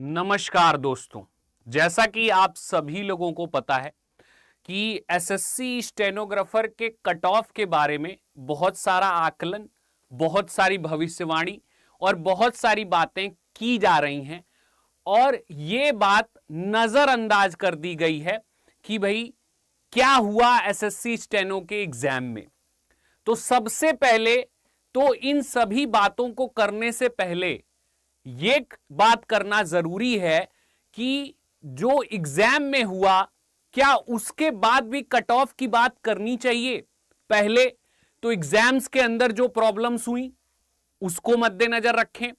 नमस्कार दोस्तों। जैसा कि आप सभी लोगों को पता है कि एसएससी स्टेनोग्राफर के कट ऑफ के बारे में बहुत सारा आकलन, बहुत सारी भविष्यवाणी और बहुत सारी बातें की जा रही हैं और ये बात नजरअंदाज कर दी गई है कि भाई क्या हुआ एसएससी स्टेनो के एग्जाम में। तो सबसे पहले तो इन सभी बातों को करने से पहले ये बात करना जरूरी है कि जो एग्जाम में हुआ क्या उसके बाद भी कट ऑफ की बात करनी चाहिए। पहले तो एग्जाम्स के अंदर जो प्रॉब्लम्स हुई उसको मद्देनजर रखें,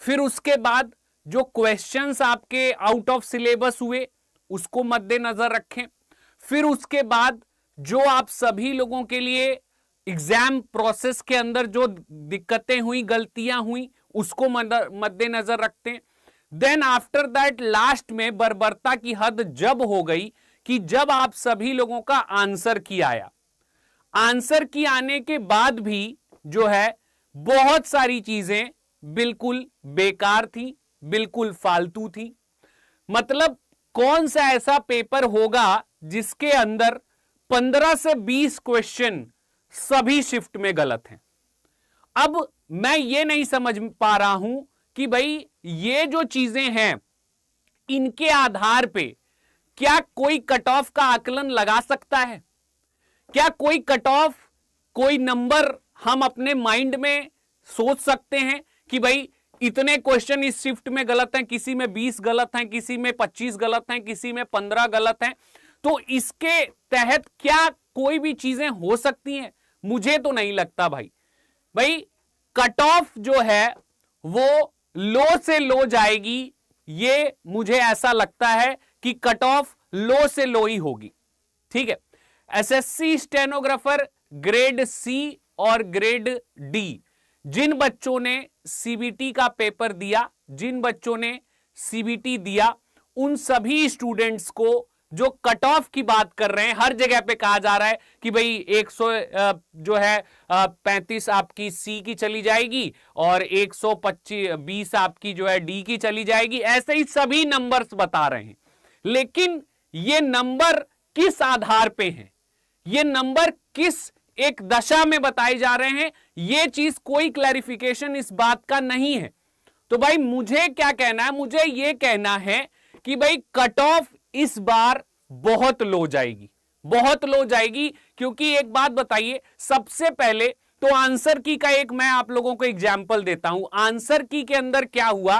फिर उसके बाद जो क्वेश्चंस आपके आउट ऑफ सिलेबस हुए उसको मद्देनजर रखें, फिर उसके बाद जो आप सभी लोगों के लिए एग्जाम प्रोसेस के अंदर जो दिक्कतें हुई, गलतियां हुई उसको मद्देनजर रखते हैं। देन आफ्टर दैट लास्ट में बर्बरता की हद जब हो गई कि जब आप सभी लोगों का आंसर की आया, आंसर की आने के बाद भी जो है बहुत सारी चीजें बिल्कुल बेकार थी, बिल्कुल फालतू थी। मतलब कौन सा ऐसा पेपर होगा जिसके अंदर 15 से 20 क्वेश्चन सभी शिफ्ट में गलत हैं। अब मैं ये नहीं समझ पा रहा हूं कि भाई ये जो चीजें हैं इनके आधार पे क्या कोई कट ऑफ का आकलन लगा सकता है? क्या कोई कट ऑफ, कोई नंबर हम अपने माइंड में सोच सकते हैं कि भाई इतने क्वेश्चन इस शिफ्ट में गलत हैं, किसी में 20 गलत हैं, किसी में 25 गलत हैं, किसी में 15 गलत हैं। तो इसके तहत क्या कोई भी चीजें हो सकती हैं? मुझे तो नहीं लगता भाई कट ऑफ जो है वो लो से लो जाएगी। ये मुझे ऐसा लगता है कि कट ऑफ लो से लो ही होगी। ठीक है, एसएससी स्टेनोग्राफर ग्रेड सी और ग्रेड डी, जिन बच्चों ने सीबीटी का पेपर दिया, जिन बच्चों ने सीबीटी दिया, उन सभी स्टूडेंट्स को जो कट ऑफ की बात कर रहे हैं, हर जगह पे कहा जा रहा है कि भाई 100 जो है 35 आपकी सी की चली जाएगी और 125 आपकी जो है डी की चली जाएगी। ऐसे ही सभी नंबर्स बता रहे हैं, लेकिन ये नंबर किस आधार पे हैं, ये नंबर किस एक दशा में बताए जा रहे हैं, ये चीज कोई क्लैरिफिकेशन इस बात का नहीं है। तो भाई मुझे क्या कहना है, मुझे ये कहना है कि भाई कट ऑफ इस बार बहुत लो जाएगी, बहुत लो जाएगी। क्योंकि एक बात बताइए, सबसे पहले तो आंसर की का एक मैं आप लोगों को एग्जाम्पल देता हूं। आंसर की के अंदर क्या हुआ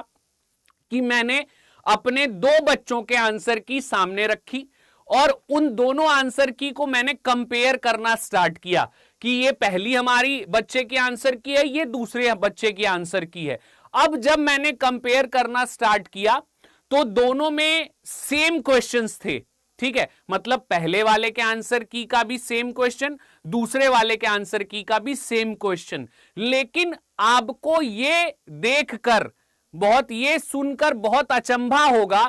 कि मैंने अपने 2 बच्चों के आंसर की सामने रखी और उन दोनों आंसर की को मैंने कंपेयर करना स्टार्ट किया कि ये पहली हमारी बच्चे की आंसर की है, ये दूसरे बच्चे की आंसर की है। अब जब मैंने कंपेयर करना स्टार्ट किया तो दोनों में सेम क्वेश्चंस थे। ठीक है, मतलब पहले वाले के आंसर की का भी सेम क्वेश्चन, दूसरे वाले के आंसर की का भी सेम क्वेश्चन। लेकिन आपको ये देखकर बहुत, ये सुनकर बहुत अचंभा होगा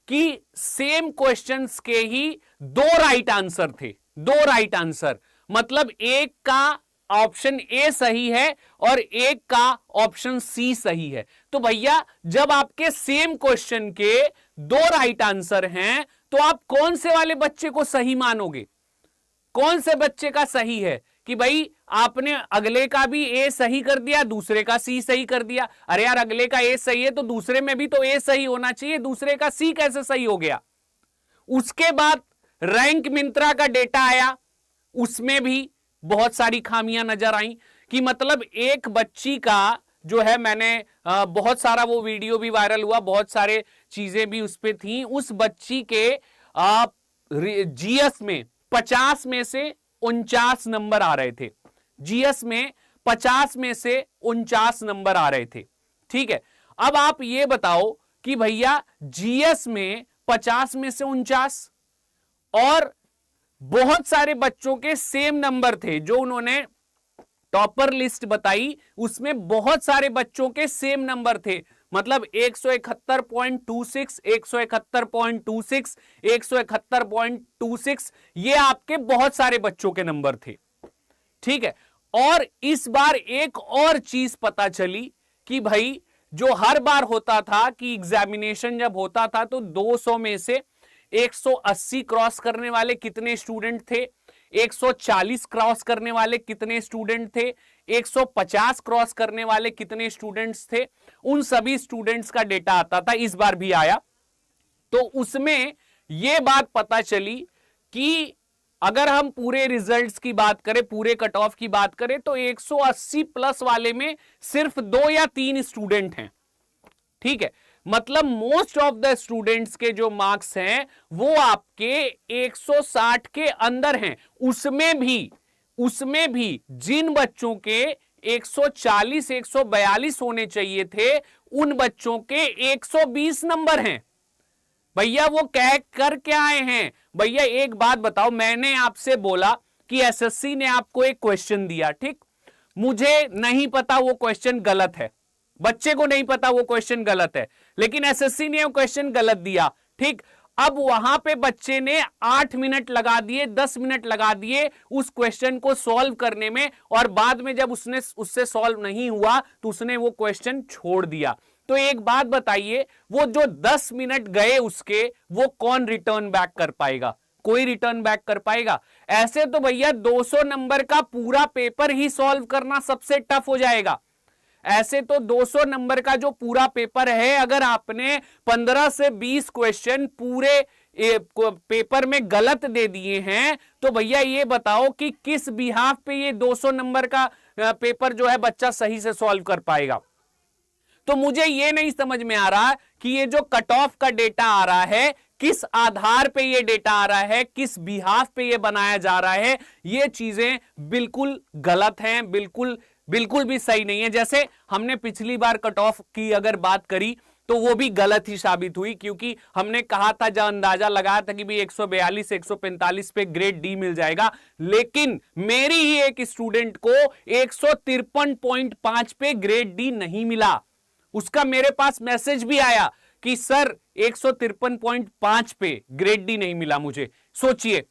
कि सेम क्वेश्चंस के ही 2 राइट आंसर थे, 2 राइट आंसर। मतलब एक का ऑप्शन ए सही है और एक का ऑप्शन सी सही है। तो भैया जब आपके सेम क्वेश्चन के 2 राइट आंसर हैं तो आप कौन से वाले बच्चे को सही मानोगे? कौन से बच्चे का सही है कि भाई आपने अगले का भी ए सही कर दिया, दूसरे का सी सही कर दिया। अरे यार, अगले का ए सही है तो दूसरे में भी तो ए सही होना चाहिए, दूसरे का सी कैसे सही हो गया? उसके बाद रैंक मिंत्रा का डेटा आया, उसमें भी बहुत सारी खामियां नजर आई कि मतलब एक बच्ची का जो है, मैंने बहुत सारा वो वीडियो भी वायरल हुआ, बहुत सारे चीजें भी उस पे थी। उस बच्ची के जीएस में 50 में से 49 नंबर आ रहे थे, जीएस में 50 में से 49 नंबर आ रहे थे। ठीक है, अब आप ये बताओ कि भैया जीएस में 50 में से 49 और बहुत सारे बच्चों के सेम नंबर थे, जो उन्होंने टॉपर लिस्ट बताई उसमें बहुत सारे बच्चों के सेम नंबर थे। मतलब 171.26, 171.26, 171.26, ये आपके बहुत सारे बच्चों के नंबर थे। ठीक है, और इस बार एक और चीज पता चली कि भाई जो हर बार होता था कि एग्जामिनेशन जब होता था तो 200 में से 180 क्रॉस करने वाले कितने स्टूडेंट थे, 140 क्रॉस करने वाले कितने स्टूडेंट थे, 150 क्रॉस करने वाले कितने स्टूडेंट्स थे, उन सभी स्टूडेंट्स का डेटा आता था। इस बार भी आया। तो उसमें यह बात पता चली कि अगर हम पूरे रिजल्ट्स की बात करें, पूरे कट ऑफ की बात करें, तो 180 प्लस वाले में सिर्फ 2 या 3 स्टूडेंट हैं। ठीक है, मतलब मोस्ट ऑफ द स्टूडेंट्स के जो मार्क्स हैं वो आपके 160 के अंदर हैं। उसमें भी जिन बच्चों के 140 142 होने चाहिए थे, उन बच्चों के 120 नंबर हैं। भैया वो कह कर क्या आए हैं? भैया एक बात बताओ, मैंने आपसे बोला कि एसएससी ने आपको एक क्वेश्चन दिया, ठीक, मुझे नहीं पता वो क्वेश्चन गलत है, बच्चे को नहीं पता वो क्वेश्चन गलत है, लेकिन एसएससी ने वो क्वेश्चन गलत दिया, ठीक। अब वहां पे बच्चे ने 8 मिनट लगा दिए, 10 मिनट लगा दिए उस क्वेश्चन को सॉल्व करने में, और बाद में जब उससे सॉल्व नहीं हुआ तो उसने वो क्वेश्चन छोड़ दिया। तो एक बात बताइए, वो जो 10 मिनट गए उसके, वो कौन रिटर्न बैक कर पाएगा? कोई रिटर्न बैक कर पाएगा? ऐसे तो भैया 200 नंबर का पूरा पेपर ही सॉल्व करना सबसे टफ हो जाएगा। ऐसे तो 200 नंबर का जो पूरा पेपर है, अगर आपने 15 से 20 क्वेश्चन पूरे पेपर में गलत दे दिए हैं, तो भैया ये बताओ कि किस बिहाफ पे ये 200 नंबर का पेपर जो है बच्चा सही से सॉल्व कर पाएगा? तो मुझे ये नहीं समझ में आ रहा कि ये जो कट ऑफ का डेटा आ रहा है, किस आधार पे ये डेटा आ रहा है, किस बिहाफ पे ये बनाया जा रहा है। ये चीजें बिल्कुल गलत हैं, बिल्कुल भी सही नहीं है। जैसे हमने पिछली बार कट ऑफ की अगर बात करी तो वो भी गलत ही साबित हुई, क्योंकि हमने कहा था, जो अंदाजा लगाया था कि भी 142 145 पे ग्रेड डी मिल जाएगा, लेकिन मेरी ही एक स्टूडेंट को 153.5 पे ग्रेड डी नहीं मिला। उसका मेरे पास मैसेज भी आया कि सर 153.5 पे ग्रेड डी नहीं मिला मुझे। सोचिए,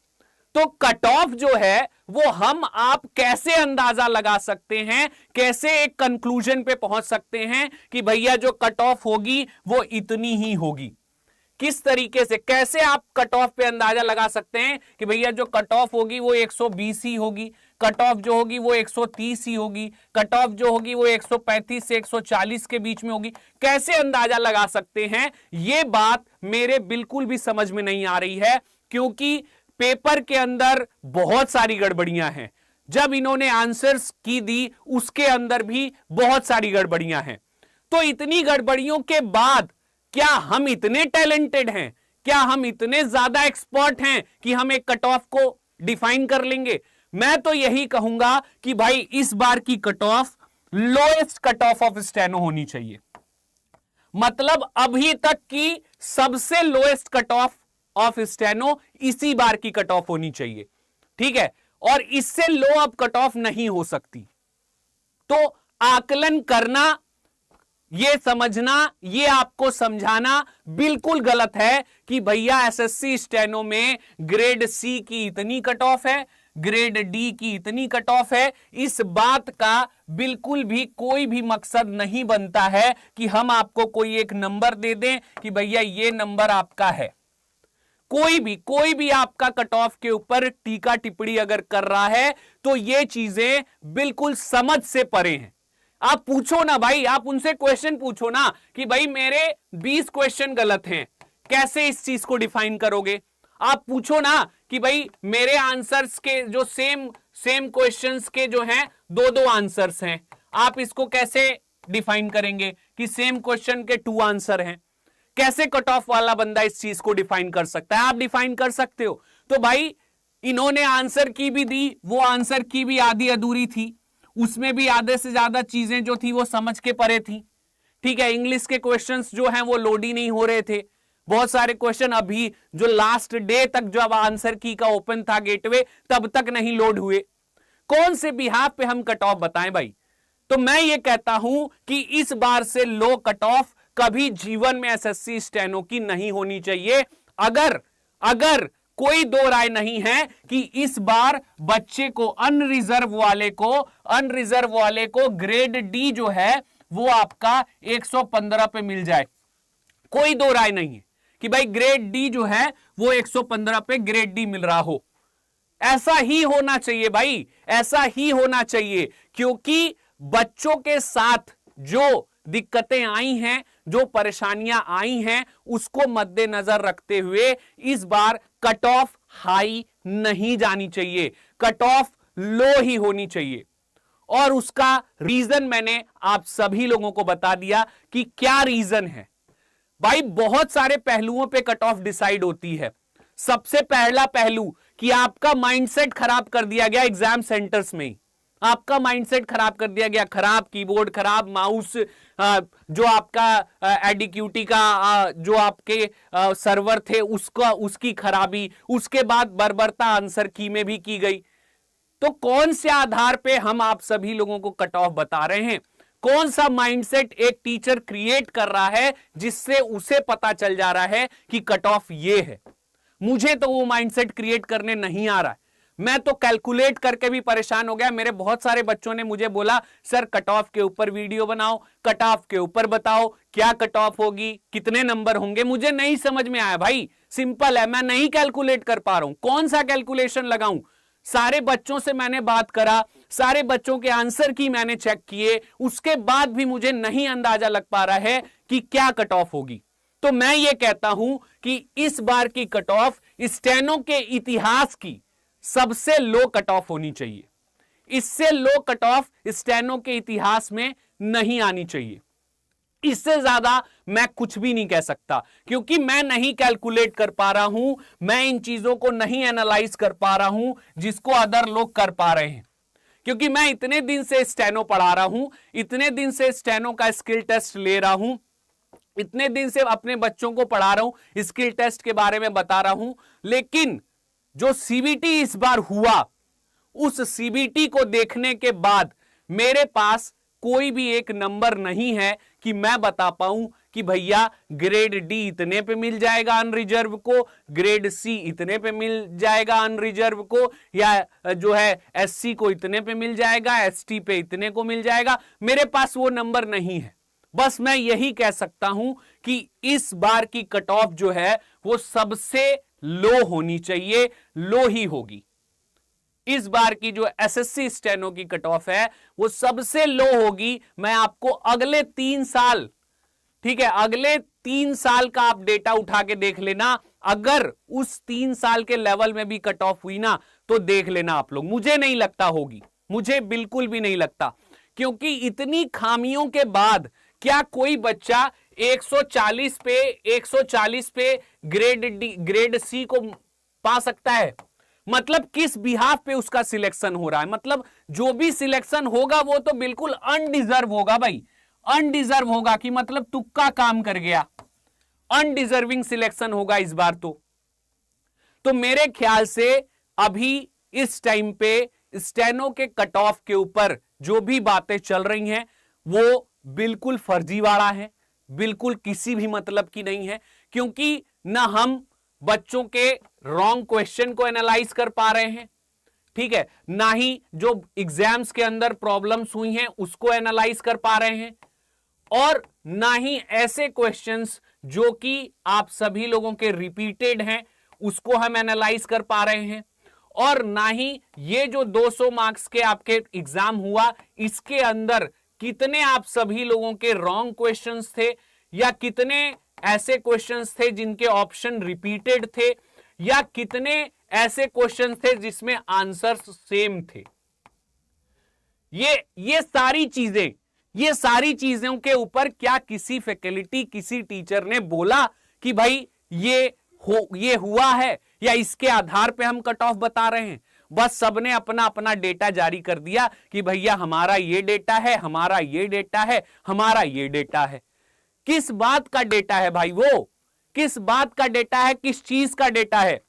तो कट ऑफ जो है वो हम आप कैसे अंदाजा लगा सकते हैं, कैसे एक कंक्लूजन पे पहुंच सकते हैं कि भैया जो कट ऑफ होगी वो इतनी ही होगी? किस तरीके से, कैसे आप कट ऑफ पे अंदाजा लगा सकते हैं कि भैया जो कट ऑफ होगी वो 120 ही होगी, कट ऑफ जो होगी वो 130 ही होगी, कट ऑफ जो होगी वो 135 से 140 के बीच में होगी? कैसे अंदाजा लगा सकते हैं? ये बात मेरे बिल्कुल भी समझ में नहीं आ रही है, क्योंकि पेपर के अंदर बहुत सारी गड़बड़ियां हैं। जब इन्होंने आंसर्स की दी उसके अंदर भी बहुत सारी गड़बड़ियां हैं। तो इतनी गड़बड़ियों के बाद क्या हम इतने टैलेंटेड हैं, क्या हम इतने ज्यादा एक्सपर्ट हैं कि हम एक कट ऑफ को डिफाइन कर लेंगे? मैं तो यही कहूंगा कि भाई इस बार की cut off lowest cut off steno होनी चाहिए। मतलब अभी तक की सबसे लोएस्ट कट ऑफ स्टेनो इसी बार की कट ऑफ होनी चाहिए, ठीक है, और इससे लो अब कट ऑफ नहीं हो सकती। तो आकलन करना, ये समझना, ये आपको समझाना बिल्कुल गलत है कि भैया एसएससी स्टेनो में ग्रेड सी की इतनी कट ऑफ है, ग्रेड डी की इतनी कट ऑफ है। इस बात का बिल्कुल भी कोई भी मकसद नहीं बनता है कि हम आपको कोई एक नंबर दे दें कि भैया ये नंबर आपका है। कोई भी आपका कट ऑफ के ऊपर टीका टिप्पणी अगर कर रहा है तो ये चीजें बिल्कुल समझ से परे हैं। आप पूछो ना भाई, आप उनसे क्वेश्चन पूछो ना कि भाई मेरे 20 क्वेश्चन गलत हैं, कैसे इस चीज को डिफाइन करोगे? आप पूछो ना कि भाई मेरे आंसर्स के जो सेम क्वेश्चंस के जो हैं 2-2 आंसर्स हैं, आप इसको कैसे डिफाइन करेंगे कि सेम क्वेश्चन के 2 आंसर हैं? कैसे कट ऑफ वाला बंदा इस चीज को डिफाइन कर सकता है? आप डिफाइन कर सकते हो। तो भाई इन्होंने आंसर की भी दी, वो आंसर की भी आधी अधूरी थी, उसमें भी आधे से ज्यादा चीजें जो थी वो समझ के परे थी, ठीक है। इंग्लिश के क्वेश्चंस जो हैं वो लोड ही नहीं हो रहे थे। बहुत सारे क्वेश्चन अभी जो लास्ट डे तक जब आंसर की का ओपन था गेटवे, तब तक नहीं लोड हुए। कौन से बिहाफ पे हम कट ऑफ बताएं भाई? तो मैं ये कहता हूं कि इस बार से लो कट ऑफ कभी जीवन में एसएससी स्टेनो की नहीं होनी चाहिए। अगर कोई दो राय नहीं है कि इस बार बच्चे को अनरिजर्व वाले को ग्रेड डी जो है वो आपका 115 पे मिल जाए। कोई दो राय नहीं है कि भाई ग्रेड डी जो है वो 115 पे ग्रेड डी मिल रहा हो। ऐसा ही होना चाहिए भाई, ऐसा ही होना चाहिए, क्योंकि बच्चों के साथ जो दिक्कतें आई हैं, जो परेशानियां आई हैं, उसको मद्देनजर रखते हुए इस बार कट ऑफ हाई नहीं जानी चाहिए, कट ऑफ लो ही होनी चाहिए। और उसका रीजन मैंने आप सभी लोगों को बता दिया कि क्या रीजन है। भाई बहुत सारे पहलुओं पे कट ऑफ डिसाइड होती है। सबसे पहला पहलू कि आपका माइंडसेट खराब कर दिया गया एग्जाम सेंटर्स में ही, आपका माइंडसेट खराब कर दिया गया, खराब कीबोर्ड, खराब माउस, जो आपका एडिक्यूटी का जो आपके सर्वर थे उसका उसकी खराबी, उसके बाद बर्बरता आंसर की में भी की गई। तो कौन से आधार पे हम आप सभी लोगों को कट ऑफ बता रहे हैं? कौन सा माइंडसेट एक टीचर क्रिएट कर रहा है जिससे उसे पता चल जा रहा है कि कट ऑफ ये है? मुझे तो वो माइंडसेट क्रिएट करने नहीं आ रहा है। मैं तो कैलकुलेट करके भी परेशान हो गया। मेरे बहुत सारे बच्चों ने मुझे बोला सर कट ऑफ के ऊपर वीडियो बनाओ, कट ऑफ के ऊपर बताओ क्या कट ऑफ होगी, कितने नंबर होंगे। मुझे नहीं समझ में आया भाई, सिंपल है, मैं नहीं कैलकुलेट कर पा रहा हूं, कौन सा कैलकुलेशन लगाऊं। सारे बच्चों से मैंने बात करा, सारे बच्चों के आंसर की मैंने चेक किए, उसके बाद भी मुझे नहीं अंदाजा लग पा रहा है कि क्या कट ऑफ होगी। तो मैं ये कहता हूं कि इस बार की कट ऑफ स्टेनो के इतिहास की सबसे लो कट ऑफ होनी चाहिए। इससे लो कट ऑफ स्टेनो के इतिहास में नहीं आनी चाहिए। इससे ज्यादा मैं कुछ भी नहीं कह सकता, क्योंकि मैं नहीं कैलकुलेट कर पा रहा हूं, मैं इन चीजों को नहीं एनालाइज कर पा रहा हूं जिसको अदर लोग कर पा रहे हैं। क्योंकि मैं इतने दिन से स्टेनो पढ़ा रहा हूं, इतने दिन से स्टेनो का स्किल टेस्ट ले रहा हूं, इतने दिन से अपने बच्चों को पढ़ा रहा हूं, स्किल टेस्ट के बारे में बता रहा हूं, लेकिन जो सीबीटी इस बार हुआ, उस सीबीटी को देखने के बाद मेरे पास कोई भी एक नंबर नहीं है कि मैं बता पाऊं कि भैया ग्रेड डी इतने पे मिल जाएगा अनरिजर्व को, ग्रेड सी इतने पे मिल जाएगा अनरिजर्व को, या जो है एससी को इतने पे मिल जाएगा, एसटी पे इतने को मिल जाएगा। मेरे पास वो नंबर नहीं है। बस मैं यही कह सकता हूं कि इस बार की कट ऑफ जो है वो सबसे लो होनी चाहिए, लो ही होगी। इस बार की जो एसएससी स्टेनो की कट ऑफ है वो सबसे लो होगी। मैं आपको अगले 3 साल, ठीक है, अगले 3 साल का आप डेटा उठा के देख लेना, अगर उस 3 साल के लेवल में भी कट ऑफ हुई ना तो देख लेना आप लोग। मुझे नहीं लगता होगी, मुझे बिल्कुल भी नहीं लगता, क्योंकि इतनी खामियों के बाद क्या कोई बच्चा 140 पे ग्रेड सी को पा सकता है? मतलब किस बिहाफ पे उसका सिलेक्शन हो रहा है? मतलब जो भी सिलेक्शन होगा वो तो बिल्कुल अनडिजर्व होगा भाई, अनडिजर्व होगा, कि मतलब तुक्का काम कर गया, अनडिजर्विंग सिलेक्शन होगा इस बार। तो मेरे ख्याल से अभी इस टाइम पे स्टेनो के कट ऑफ के ऊपर जो भी बातें चल रही हैं वो बिल्कुल फर्जीवाड़ा है, बिल्कुल किसी भी मतलब की नहीं है, क्योंकि ना हम बच्चों के रॉन्ग क्वेश्चन को एनालाइज कर पा रहे हैं, ठीक है, ना ही जो एग्जाम्स के अंदर प्रॉब्लम्स हुई हैं उसको एनालाइज कर पा रहे हैं, और ना ही ऐसे क्वेश्चंस जो कि आप सभी लोगों के रिपीटेड हैं उसको हम एनालाइज कर पा रहे हैं, और ना ही ये जो 200 मार्क्स के आपके एग्जाम हुआ इसके अंदर कितने आप सभी लोगों के रॉन्ग क्वेश्चंस थे, या कितने ऐसे क्वेश्चंस थे जिनके ऑप्शन रिपीटेड थे, या कितने ऐसे क्वेश्चंस थे जिसमें आंसर्स सेम थे। ये सारी चीजों के ऊपर क्या किसी फैकल्टी, किसी टीचर ने बोला कि भाई ये हुआ है, या इसके आधार पे हम कट ऑफ बता रहे हैं? बस सबने अपना अपना डेटा जारी कर दिया कि भैया हमारा ये डेटा है, हमारा ये डेटा है, हमारा ये डेटा है। किस बात का डेटा है भाई? वो किस बात का डेटा है, किस चीज का डेटा है?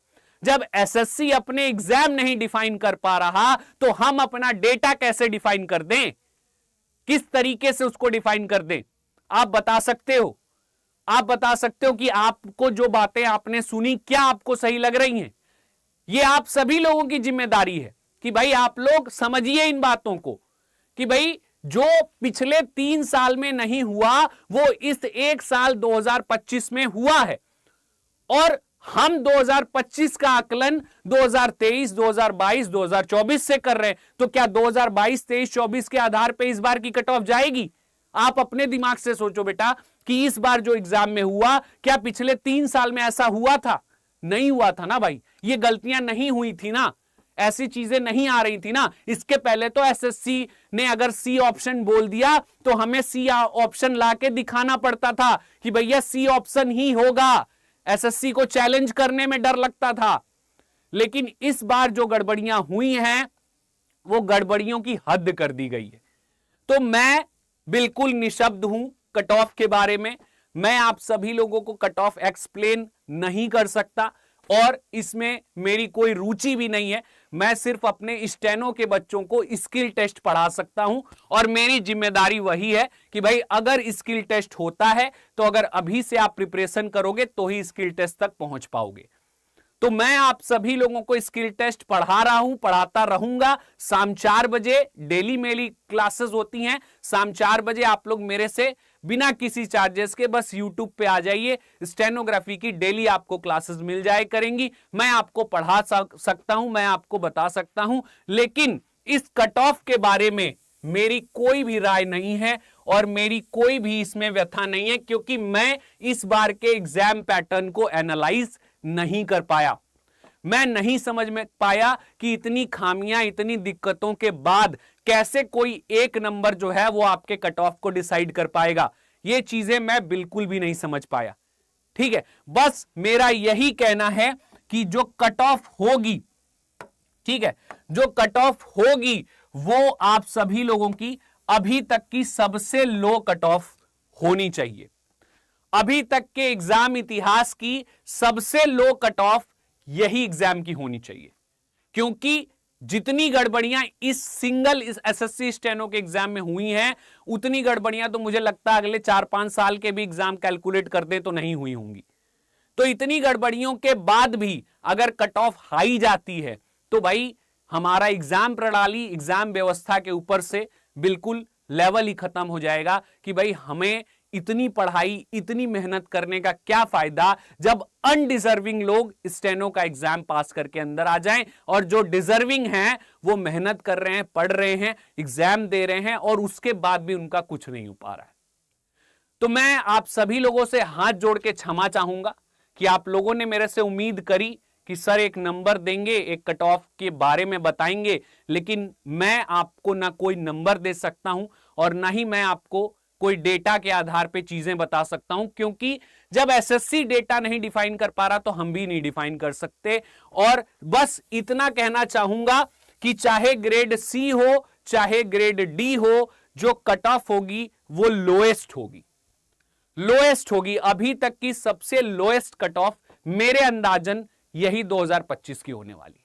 जब एसएससी अपने एग्जाम नहीं डिफाइन कर पा रहा तो हम अपना डेटा कैसे डिफाइन कर दें? किस तरीके से उसको डिफाइन कर दें? आप बता सकते हो? आप बता सकते हो कि आपको जो बातें आपने सुनी क्या आपको सही लग रही हैं? ये आप सभी लोगों की जिम्मेदारी है कि भाई आप लोग समझिए इन बातों को, कि भाई जो पिछले 3 साल में नहीं हुआ वो इस एक साल 2025 में हुआ है। और हम 2025 का आकलन 2023, 2022, 2024 से कर रहे हैं। तो क्या 2022, 23, 24 के आधार पे इस बार की कट ऑफ जाएगी? आप अपने दिमाग से सोचो बेटा कि इस बार जो एग्जाम में हुआ, क्या पिछले 3 साल में ऐसा हुआ था? नहीं हुआ था ना भाई। ये गलतियां नहीं हुई थी ना, ऐसी चीजें नहीं आ रही थी ना। इसके पहले तो एसएससी ने अगर सी ऑप्शन बोल दिया तो हमें सी ऑप्शन लाके दिखाना पड़ता था कि भैया सी ऑप्शन ही होगा। एसएससी को चैलेंज करने में डर लगता था। लेकिन इस बार जो गड़बड़ियां हुई हैं वो गड़बड़ियों की हद कर दी गई है। तो मैं बिल्कुल निशब्द हूं कट ऑफ के बारे में। मैं आप सभी लोगों को कट ऑफ एक्सप्लेन नहीं कर सकता और इसमें मेरी कोई रुचि भी नहीं है। मैं सिर्फ अपने स्टेनो के बच्चों को स्किल टेस्ट पढ़ा सकता हूं और मेरी जिम्मेदारी वही है कि भाई अगर स्किल टेस्ट होता है तो अगर अभी से आप प्रिपरेशन करोगे तो ही स्किल टेस्ट तक पहुंच पाओगे। तो मैं आप सभी लोगों को स्किल टेस्ट पढ़ा रहा हूं, पढ़ाता रहूंगा। शाम 4 बजे डेली मेरी क्लासेस होती हैं। शाम 4 बजे आप लोग मेरे से बिना किसी चार्जेस के बस यूट्यूब पे आ जाइए। स्टेनोग्राफी की डेली आपको क्लासेस मिल जाए करेंगी। मैं आपको पढ़ा सकता हूं, मैं आपको बता सकता हूं, लेकिन इस कट ऑफ के बारे में मेरी कोई भी राय नहीं है और मेरी कोई भी इसमें व्यथा नहीं है, क्योंकि मैं इस बार के एग्जाम पैटर्न को एनालाइज नहीं कर पाया। मैं नहीं समझ में पाया कि इतनी खामियां, इतनी दिक्कतों के बाद कैसे कोई एक नंबर जो है वो आपके कट ऑफ को डिसाइड कर पाएगा। ये चीजें मैं बिल्कुल भी नहीं समझ पाया। ठीक है, बस मेरा यही कहना है कि जो कट ऑफ होगी, ठीक है, जो कट ऑफ होगी वो आप सभी लोगों की अभी तक की सबसे लो कट ऑफ होनी चाहिए। अभी तक के एग्जाम इतिहास की सबसे लो कट ऑफ यही एग्जाम की होनी चाहिए, क्योंकि जितनी गड़बड़ियां इस सिंगल इस एसएससी स्टेनो के एग्जाम में हुई हैं, उतनी गड़बड़ियां तो मुझे लगता है अगले 4-5 साल के भी एग्जाम कैलकुलेट कर दे तो नहीं हुई होंगी। तो इतनी गड़बड़ियों के बाद भी अगर कट ऑफ हाई जाती है तो भाई हमारा एग्जाम प्रणाली, एग्जाम व्यवस्था के ऊपर से बिल्कुल लेवल ही खत्म हो जाएगा कि भाई हमें इतनी पढ़ाई, इतनी मेहनत करने का क्या फायदा जब अनडिजर्विंग लोग स्टेनो का एग्जाम पास करके अंदर आ जाएं और जो डिजर्विंग हैं वो मेहनत कर रहे हैं, पढ़ रहे हैं, एग्जाम दे रहे हैं और उसके बाद भी उनका कुछ नहीं हो पा रहा है। तो मैं आप सभी लोगों से हाथ जोड़ के क्षमा चाहूंगा कि आप लोगों ने मेरे से उम्मीद करी कि सर एक नंबर देंगे, एक कट ऑफ के बारे में बताएंगे, लेकिन मैं आपको ना कोई नंबर दे सकता हूं और ना ही मैं आपको कोई डेटा के आधार पे चीजें बता सकता हूं, क्योंकि जब एसएससी डेटा नहीं डिफाइन कर पा रहा तो हम भी नहीं डिफाइन कर सकते। और बस इतना कहना चाहूंगा कि चाहे ग्रेड सी हो चाहे ग्रेड डी हो, जो कट ऑफ होगी वो लोएस्ट होगी, लोएस्ट होगी। अभी तक की सबसे लोएस्ट कट ऑफ मेरे अंदाजन यही 2025 की होने वाली।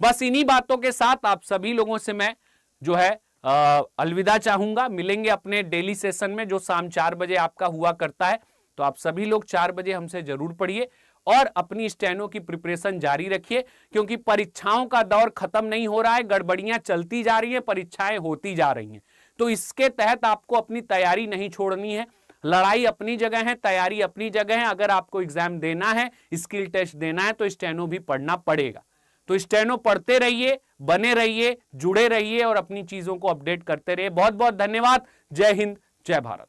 बस इन्हीं बातों के साथ आप सभी लोगों से मैं जो है अलविदा चाहूंगा। मिलेंगे अपने डेली सेशन में जो शाम 4 बजे आपका हुआ करता है। तो आप सभी लोग 4 बजे हमसे जरूर पढ़िए और अपनी स्टेनो की प्रिपरेशन जारी रखिए, क्योंकि परीक्षाओं का दौर खत्म नहीं हो रहा है, गड़बड़ियां चलती जा रही हैं, परीक्षाएं होती जा रही हैं। तो इसके तहत आपको अपनी तैयारी नहीं छोड़नी है। लड़ाई अपनी जगह है, तैयारी अपनी जगह है। अगर आपको एग्जाम देना है, स्किल टेस्ट देना है तो स्टेनो भी पढ़ना पड़ेगा। तो स्टेनो पढ़ते रहिए, बने रहिए, जुड़े रहिए और अपनी चीजों को अपडेट करते रहिए। बहुत बहुत धन्यवाद। जय हिंद, जय भारत।